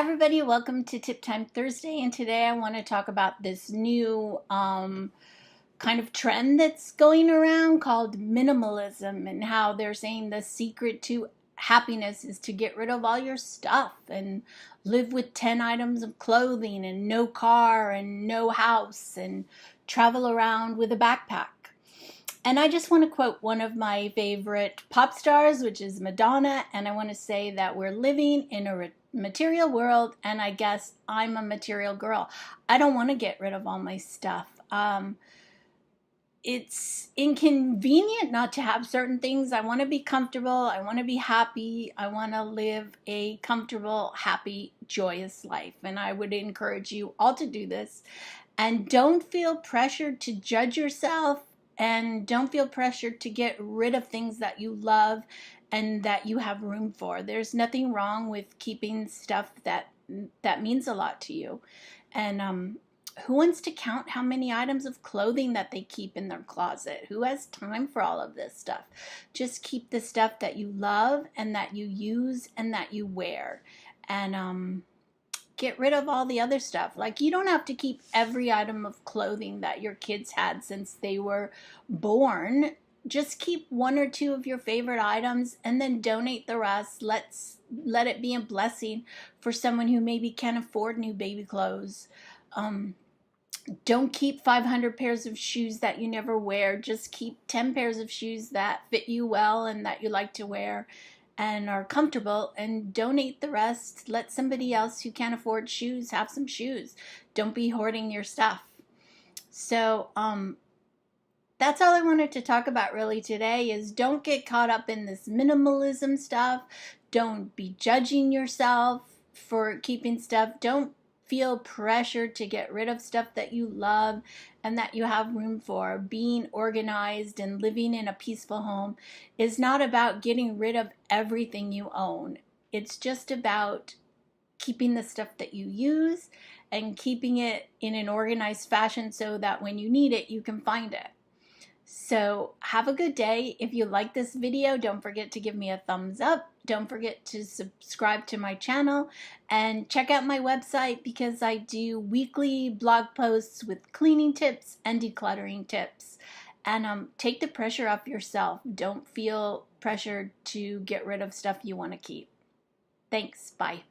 everybody, welcome to Tip Time Thursday, and today I want to talk about this new kind of trend that's going around called minimalism, and how they're saying the secret to happiness is to get rid of all your stuff and live with 10 items of clothing and no car and no house and travel around with a backpack. And I just want to quote one of my favorite pop stars, which is Madonna, and I want to say that we're living in a material world, and I guess I'm a material girl. I don't want to get rid of all my stuff. It's inconvenient not to have certain things. I want to be comfortable. I want to be happy. I want to live a comfortable, happy, joyous life. And I would encourage you all to do this. And don't feel pressured to judge yourself, and don't feel pressured to get rid of things that you love and that you have room for. There's nothing wrong with keeping stuff that means a lot to you. And who wants to count how many items of clothing that they keep in their closet? Who has time for all of this stuff? Just keep the stuff that you love and that you use and that you wear. And get rid of all the other stuff. Like, you don't have to keep every item of clothing that your kids had since they were born. Just keep one or two of your favorite items and then donate the rest. Let it be a blessing for someone who maybe can't afford new baby clothes. Don't keep 500 pairs of shoes that you never wear. Just keep 10 pairs of shoes that fit you well and that you like to wear and are comfortable, and donate the rest. Let somebody else who can't afford shoes have some shoes. Don't be hoarding your stuff. So that's all I wanted to talk about really today, is don't get caught up in this minimalism stuff. Don't be judging yourself for keeping stuff. Don't feel pressured to get rid of stuff that you love and that you have room for. Being organized and living in a peaceful home is not about getting rid of everything you own. It's just about keeping the stuff that you use and keeping it in an organized fashion so that when you need it, you can find it. So have a good day. If you like this video, don't forget to give me a thumbs up. Don't forget to subscribe to my channel and check out my website, because I do weekly blog posts with cleaning tips and decluttering tips. And take the pressure off yourself. Don't feel pressured to get rid of stuff you want to keep. Thanks. Bye.